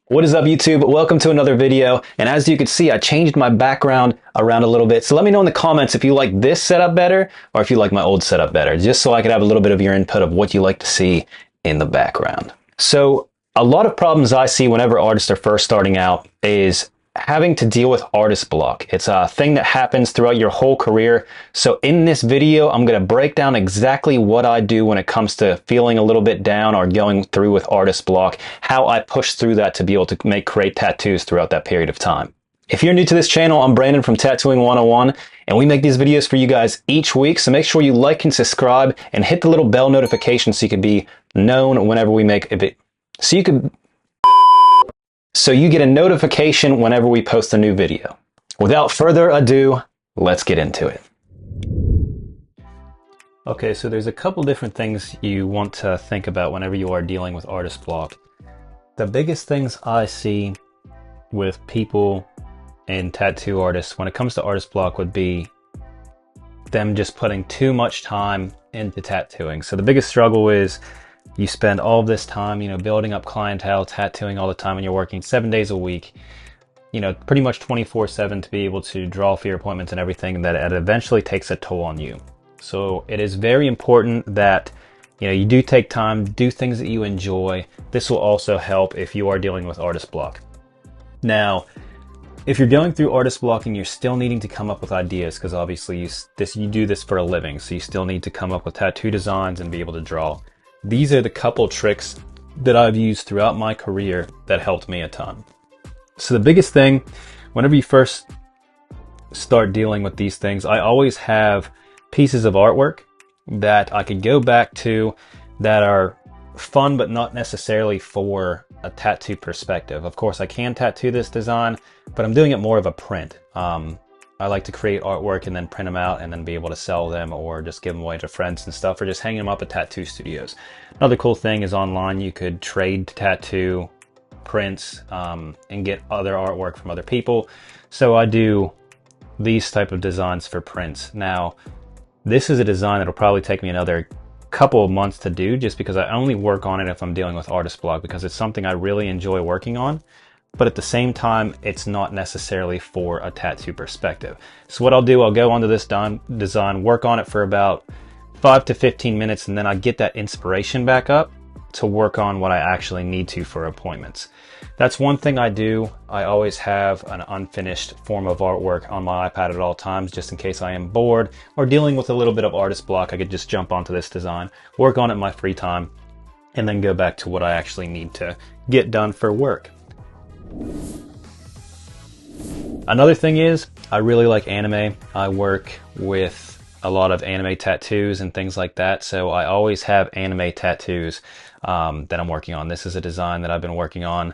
What is up, YouTube? Welcome to another video. And as you can see, I changed my background around a little bit. So let me know in the comments if you like this setup better or if you like my old setup better, just so I could have a little bit of your input of what you like to see in the background. So a lot of problems I see whenever artists are first starting out is having to deal with artist block. It's a thing that happens throughout your whole career. So in this video, I'm going to break down exactly what I do when it comes to feeling a little bit down or going through with artist block, how I push through that to be able to create tattoos throughout that period of time. If you're new to this channel, I'm Brandon from Tattooing 101, and we make these videos for you guys each week. So make sure you like and subscribe and hit the little bell notification so you can be known whenever we make a video. So you get a notification whenever we post a new video. Without further ado, let's get into it. Okay, so there's a couple different things you want to think about whenever you are dealing with artist block. The biggest things I see with people and tattoo artists when it comes to artist block would be them just putting too much time into tattooing. So the biggest struggle is you spend all of this time, building up clientele, tattooing all the time, and you're working 7 days a week, pretty much 24/7 to be able to draw for your appointments and everything, that it eventually takes a toll on you. So it is very important that, you do take time, do things that you enjoy. This will also help if you are dealing with artist block. Now, if you're going through artist block and you're still needing to come up with ideas, because obviously you do this for a living, so you still need to come up with tattoo designs and be able to draw. These are the couple tricks that I've used throughout my career that helped me a ton. So the biggest thing, whenever you first start dealing with these things, I always have pieces of artwork that I could go back to that are fun, but not necessarily for a tattoo perspective. Of course, I can tattoo this design, but I'm doing it more of a print. I like to create artwork and then print them out and then be able to sell them or just give them away to friends and stuff, or just hang them up at tattoo studios. Another cool thing is online you could trade tattoo prints and get other artwork from other people. So I do these type of designs for prints. Now, this is a design that'll probably take me another couple of months to do, just because I only work on it if I'm dealing with artist block, because it's something I really enjoy working on. But at the same time, it's not necessarily for a tattoo perspective. So what I'll do, I'll go onto this design, work on it for about 5 to 15 minutes, and then I get that inspiration back up to work on what I actually need to for appointments. That's one thing I do. I always have an unfinished form of artwork on my iPad at all times, just in case I am bored or dealing with a little bit of artist block. I could just jump onto this design, work on it in my free time, and then go back to what I actually need to get done for work. Another thing is, I really like anime. I work with a lot of anime tattoos and things like that, so I always have anime tattoos that I'm working on. This is a design that I've been working on,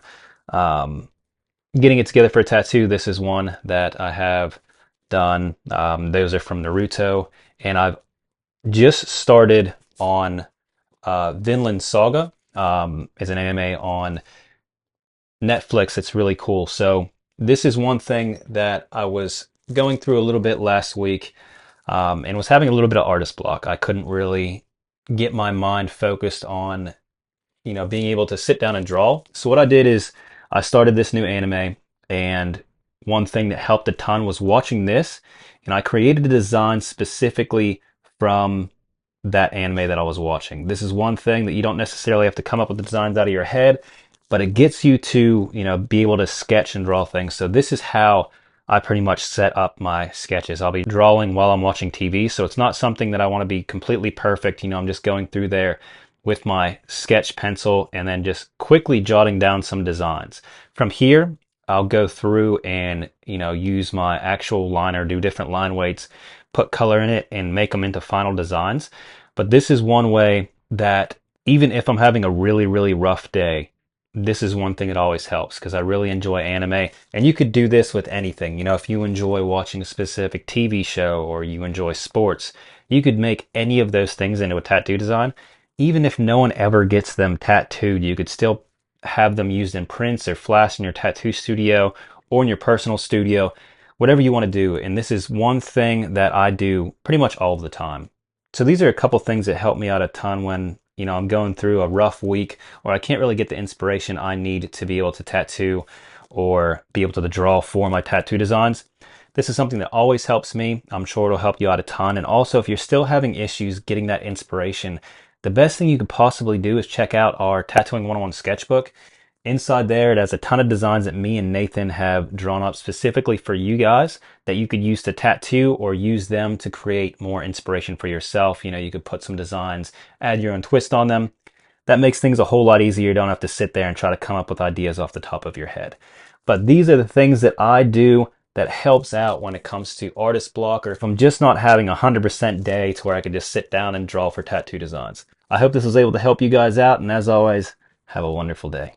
getting it together for a tattoo. This is one that I have done. Those are from Naruto, and I've just started on Vinland Saga. Is an anime on Netflix. It's really cool. So this is one thing that I was going through a little bit last week, and was having a little bit of artist block. I couldn't really get my mind focused on, being able to sit down and draw. So what I did is I started this new anime, and one thing that helped a ton was watching this, and I created a design specifically from that anime that I was watching. This is one thing that you don't necessarily have to come up with the designs out of your head, but it gets you to, be able to sketch and draw things. So this is how I pretty much set up my sketches. I'll be drawing while I'm watching TV, so it's not something that I want to be completely perfect. I'm just going through there with my sketch pencil and then just quickly jotting down some designs. From here, I'll go through and, use my actual liner, do different line weights, put color in it, and make them into final designs. But this is one way that even if I'm having a really, really rough day, this is one thing that always helps, because I really enjoy anime. And you could do this with anything. If you enjoy watching a specific TV show or you enjoy sports, you could make any of those things into a tattoo design. Even if no one ever gets them tattooed, you could still have them used in prints or flash in your tattoo studio or in your personal studio, whatever you want to do. And this is one thing that I do pretty much all of the time. So these are a couple things that help me out a ton when I'm going through a rough week, or I can't really get the inspiration I need to be able to tattoo or be able to draw for my tattoo designs. This is something that always helps me. I'm sure it'll help you out a ton. And also, if you're still having issues getting that inspiration, the best thing you could possibly do is check out our Tattooing 101 sketchbook. Inside there, it has a ton of designs that me and Nathan have drawn up specifically for you guys that you could use to tattoo or use them to create more inspiration for yourself. You could put some designs, add your own twist on them. That makes things a whole lot easier. You don't have to sit there and try to come up with ideas off the top of your head. But these are the things that I do that helps out when it comes to artist block, or if I'm just not having a 100% day to where I can just sit down and draw for tattoo designs. I hope this was able to help you guys out, and as always, have a wonderful day.